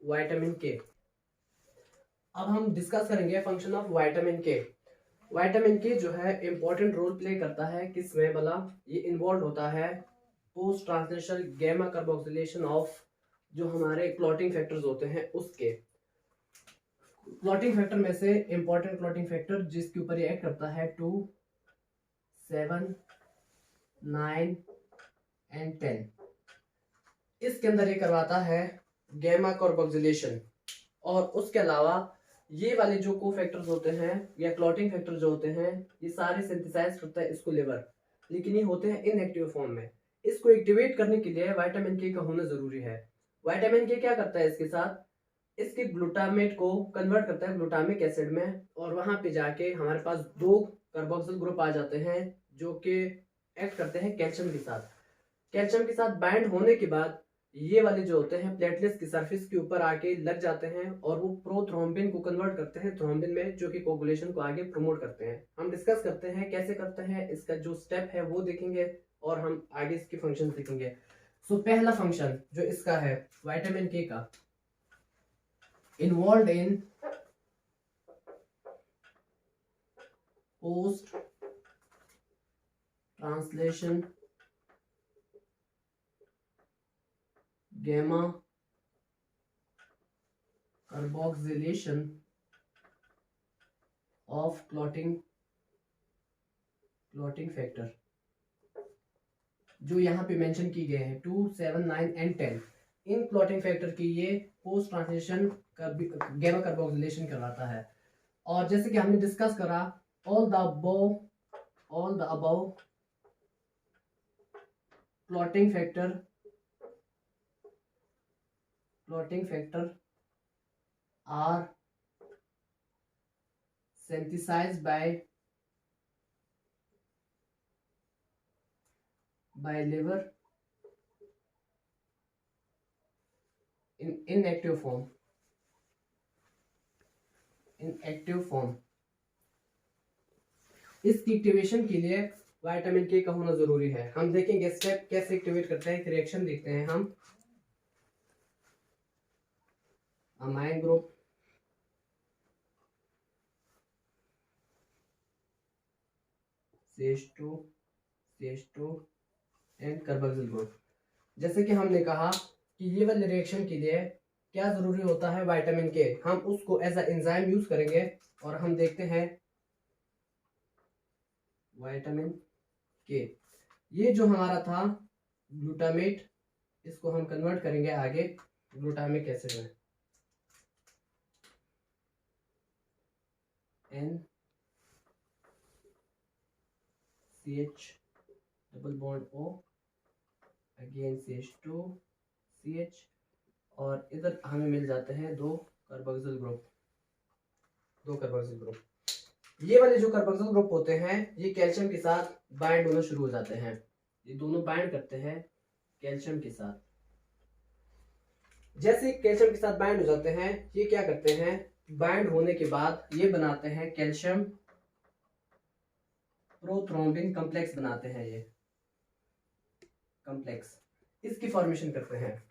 Vitamin के। अब हम डिस्कस करेंगे फंक्शन ऑफ विटामिन के। विटामिन के जो है इंपॉर्टेंट रोल प्ले करता है किसमें भला, ये इन्वॉल्व होता है post translational gamma carboxylation of जो हमारे क्लॉटिंग फैक्टर्स होते हैं उसके। क्लॉटिंग फैक्टर में से इंपॉर्टेंट क्लॉटिंग फैक्टर जिसके ऊपर ये एक्ट करता है 2, 7, 9 एंड 10। इसके अंदर ये करवाता है गैमा कार्बोक्सिलेशन। और उसके अलावा ये वाले जो को फैक्टर्स होते हैं या क्लॉटिंग फैक्टर जो होते हैं ये सारे सिंथेसाइज करता है इसको लिवर, लेकिन ये होते हैं इनएक्टिव फॉर्म में। इसको एक्टिवेट करने के लिए विटामिन के का होना जरूरी है। विटामिन के क्या करता है इसके साथ, इसके ग्लूटामेट को कन्वर्ट करता है ग्लूटामिक एसिड में, और वहां पे जाके हमारे पास 2 कार्बोक्सिल ग्रुप आ जाते हैं जो कि एक्ट करते हैं कैल्शियम के साथ। कैल्शियम के साथ बाइंड होने के बाद ये वाले जो होते हैं प्लेटलेट्स की सरफेस के ऊपर आके लग जाते हैं और वो प्रोथ्रोम्बिन को कन्वर्ट करते हैं थ्रोम्बिन में, जो कि कोगुलेशन को आगे प्रमोट करते हैं। हम डिस्कस करते हैं कैसे करते हैं, इसका जो स्टेप है वो देखेंगे और हम आगे इसके फंक्शन देखेंगे। सो पहला फंक्शन जो इसका है विटामिन के का, involve in post translation gamma carboxylation of clotting factor जो यहाँ पे मेंशन की गए हैं 2, 7, 9 एंड 10। इन क्लॉटिंग फैक्टर की ये पोस्ट ट्रांसलेशन गैमा कार्बोक्सिलेशन करवाता है। और जैसे कि हमने डिस्कस करा all the above clotting factor are synthesized by liver in inactive form। इसकी एक्टिवेशन के लिए विटामिन के का होना जरूरी है। हम देखेंगे स्टेप कैसे एक्टिवेट करते हैं, एक रिएक्शन देखते हैं हम। Amine group CH2 and carboxyl group. जैसे कि हमने कहा कि ये वाले रिएक्शन के लिए क्या जरूरी होता है विटामिन के, हम उसको एज अ एंजाइम यूज करेंगे और हम देखते हैं विटामिन के। ये जो हमारा था ग्लूटामेट, इसको हम कन्वर्ट करेंगे आगे ग्लूटामिक एसिड में, NCH double bond O again CH2CH, और इधर हमें मिल जाते हैं 2 कार्बोक्सिल ग्रुप। ये वाले जो कार्बोक्सिल ग्रुप होते हैं ये कैल्शियम के साथ बाइंड होना शुरू हो जाते हैं। ये दोनों बाइंड करते हैं कैल्शियम के साथ। जैसे कैल्शियम के साथ बाइंड हो जाते हैं ये क्या करते हैं, बाइंड होने के बाद ये बनाते हैं कैल्शियम प्रोथ्रोम्बिन कॉम्प्लेक्स बनाते हैं। ये कॉम्प्लेक्स इसकी फॉर्मेशन करते हैं।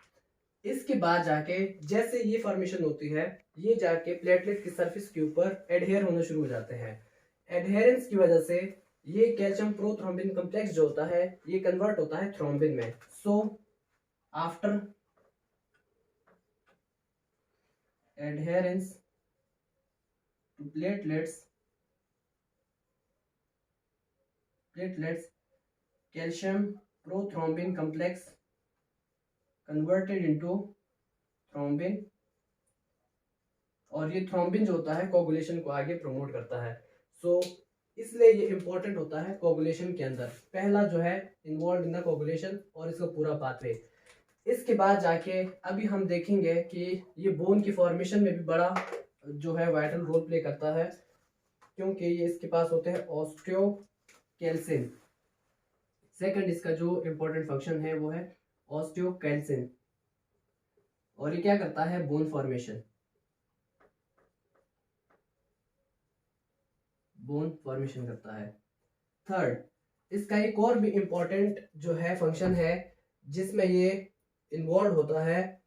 इसके बाद जाके जैसे ये फॉर्मेशन होती है ये जाके प्लेटलेट की सरफेस के ऊपर एडहेयर होना शुरू हो जाते हैं। एडहेरेंस की वजह से ये कैल्शियम प्रोथ्रोम्बिन कॉम्प्लेक्स जो होता है ये कन्वर्ट होता है थ्रोम्बिन में। So after adherence to platelets calcium prothrombin complex converted into thrombin, और ये थ्रोम्बिन जो होता है कोगुलेशन को आगे प्रमोट करता है। सो इसलिए ये इंपॉर्टेंट होता है कोगुलेशन के अंदर। पहला जो है इन्वॉल्व इन द कोगुलेशन और इसका पूरा पाथवे। इसके बाद जाके अभी हम देखेंगे कि ये बोन की फॉर्मेशन में भी बड़ा जो है वाइटल रोल प्ले करता है, क्योंकि ये इसके पास होते हैं ऑस्टियोकैल्सिन। सेकंड इसका जो इंपॉर्टेंट फंक्शन है वो है ऑस्टियोकैल्सिन, और ये क्या करता है, बोन फॉर्मेशन करता है। थर्ड इसका एक और भी इंपॉर्टेंट जो है फंक्शन है जिसमें ये इन्वॉल्व होता है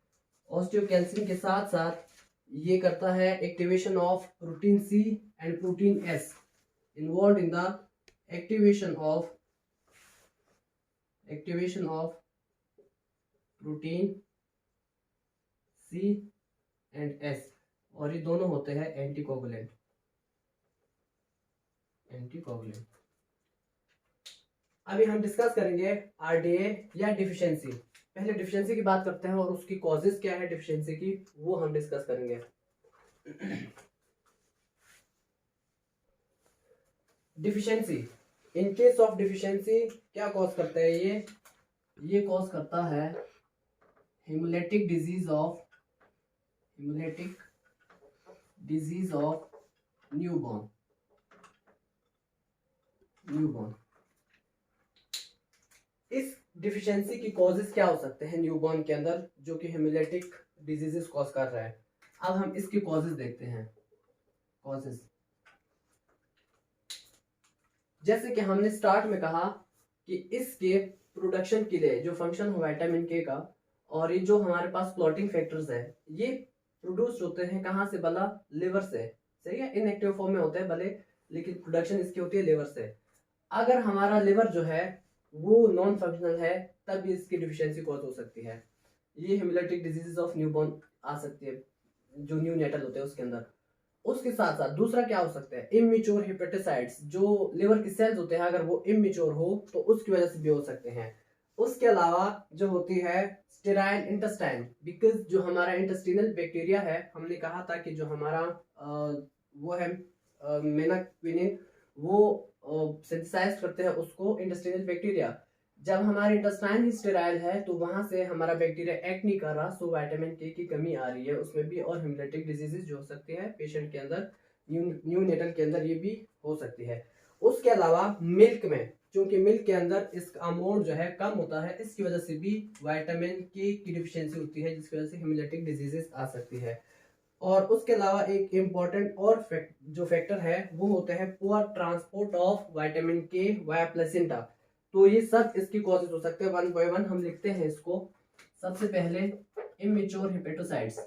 ऑस्टियोकैल्सिन के साथ साथ ये करता है activation of protein C and protein S, involve in the activation of protein C and S, और ये दोनों होते हैं एंटीकोगुलेंट। अभी हम डिस्कस करेंगे आरडीए या डिफिशियंसी। पहले डिफिशियंसी की बात करते हैं और उसकी कॉजेज क्या है डिफिशियंसी की, वो हम डिस्कस करेंगे। Deficiency, in case of deficiency क्या कॉज करता है ये कॉज करता है हेमोलिटिक डिजीज ऑफ न्यूबॉर्न। इस डिफिशियंसी की कॉजेज क्या हो सकते हैं न्यूबॉर्न के अंदर, जो कि हेमोलिटिक डिजीजेस कॉज कर रहा है। अब हम इसकी कॉजेज देखते हैं। कॉजेज जैसे कि हमने स्टार्ट में कहा कि इसके प्रोडक्शन के लिए जो फंक्शन है विटामिन के का, और ये जो हमारे पास क्लॉटिंग फैक्टर्स है, ये प्रोड्यूस होते हैं कहाँ से, भला लिवर से। सही है, इनएक्टिव फॉर्म में होते हैं भले, लेकिन प्रोडक्शन इसकी होती है लिवर से। अगर हमारा लिवर जो है वो नॉन फंक्शनल है, तब भी इसकी डिफिशियंसी कॉज हो सकती है। ये हेमोलिटिक डिजीजेस ऑफ न्यूबॉर्न आ सकती है, जो न्यू नेटल होते हैं उसके अंदर। उसके साथ साथ दूसरा क्या हो सकता है, इमेच्योर हेपेटोसाइट्स, जो लिवर की सेल्स होते हैं, अगर वो इमेच्योर हो तो उसकी वजह से भी हो सकते हैं। उसके अलावा जो होती है स्टेराइल इंटेस्टाइन, बिकॉज जो हमारा इंटेस्टिनल बैक्टीरिया है, हमने कहा था कि जो हमारा वो है मेनाक्विनिन, वो सिंथेसाइज करते हैं उसको इंटेस्टिनल बैक्टीरिया। जब हमारे इंटेस्टाइन ही स्टेराइल है तो वहां से हमारा बैक्टीरिया एक्ट नहीं कर रहा, सो विटामिन के की कमी आ रही है उसमें भी, और हेमोलिटिक डिजीजेस जो हो सकती है पेशेंट के अंदर, न्यू नेटल के अंदर ये भी हो सकती है। उसके अलावा मिल्क में, क्योंकि मिल्क के अंदर इसका अमाउंट जो है कम होता है, इसकी वजह से भी विटामिन के की डिफिशियंसी होती है, जिसकी वजह से हेमोलिटिक डिजीजेस आ सकती है। और उसके अलावा एक इम्पॉर्टेंट और जो फैक्टर है वो होता है poor transport of vitamin K via placenta. तो ये सब इसकी कॉजेज हो सकते हैं। वन बाय वन हम लिखते हैं इसको। सबसे पहले immature hepatocytes,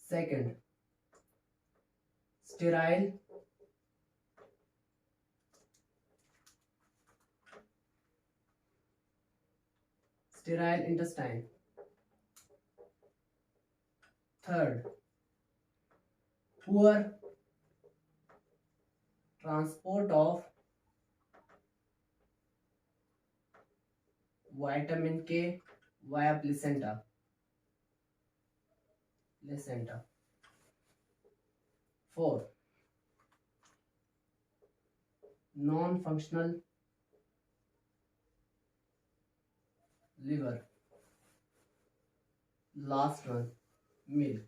second sterile intestine, third poor transport of vitamin K via placenta. Fourth non functional liver. Last one milk.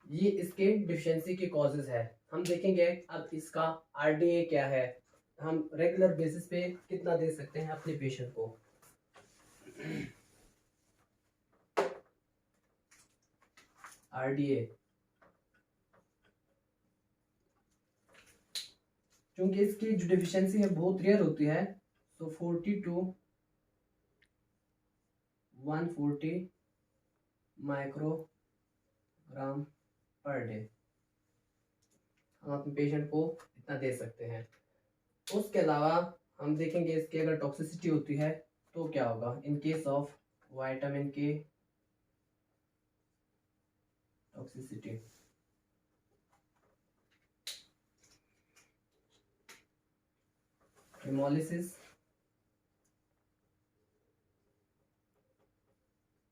ये इसके डिफिशियंसी के कॉजेज है। हम देखेंगे अब इसका आरडीए क्या है, हम रेगुलर बेसिस पे कितना दे सकते हैं अपने पेशेंट को। आरडीए, क्योंकि इसकी जो डिफिशियंसी है बहुत रेयर होती है, तो 40 to 140 माइक्रोग्राम पर डे हम अपने पेशेंट को इतना दे सकते हैं। उसके अलावा हम देखेंगे इसकी अगर टॉक्सिसिटी होती है तो क्या होगा इन केस ऑफ विटामिन के टॉक्सिसिटी। हेमोलिसिस,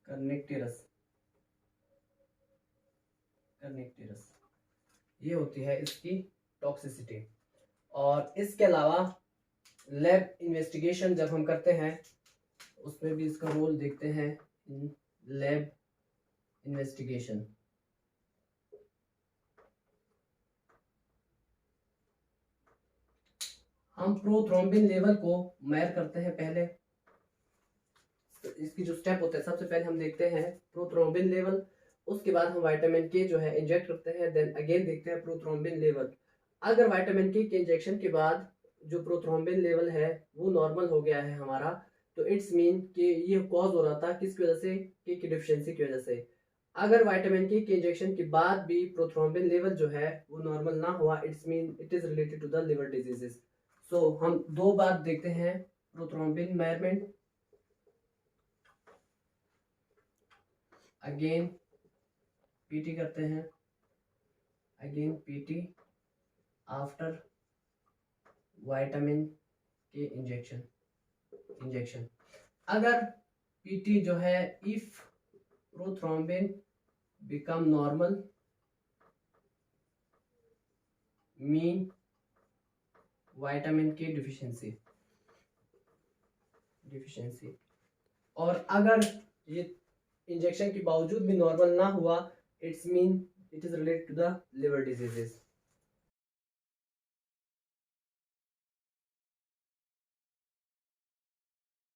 कर्निक्टेरस, ये होती है इसकी टॉक्सिसिटी। और इसके अलावा लैब इन्वेस्टिगेशन जब हम करते हैं उसमें भी इसका रोल देखते हैं। लैब इन्वेस्टिगेशन, हम प्रोथ्रोम्बिन लेवल को मेजर करते हैं। पहले इसकी जो स्टेप होता है, सबसे पहले हम देखते हैं प्रोथ्रोम्बिन लेवल, उसके बाद हम विटामिन के जो है इंजेक्ट करते हैं, देन अगेन देखते हैं प्रोथ्रोम्बिन लेवल। अगर विटामिन के इंजेक्शन के बाद जो प्रोथ्रोम्बिन लेवल है वो नॉर्मल हो गया है हमारा, तो इट्स मीन कि ये कॉज हो रहा था किसकी वजह से, के की डिफिशियंसी की वजह से। अगर विटामिन के इंजेक्शन के बाद भी प्रोथ्रोम्बिन लेवल जो है वो नॉर्मल ना हुआ, it's mean it is related to the liver diseases. So हम दो बात देखते हैं प्रोथ्रोम्बिन मेजरमेंट। अगेन पीटी करते हैं, अगेन पीटी आफ्टर विटामिन के इंजेक्शन। अगर पीटी जो है, if prothrombin become normal mean vitamin के डिफिशियंसी। और अगर ये इंजेक्शन के बावजूद भी नॉर्मल ना हुआ, it's mean it is related to the liver diseases.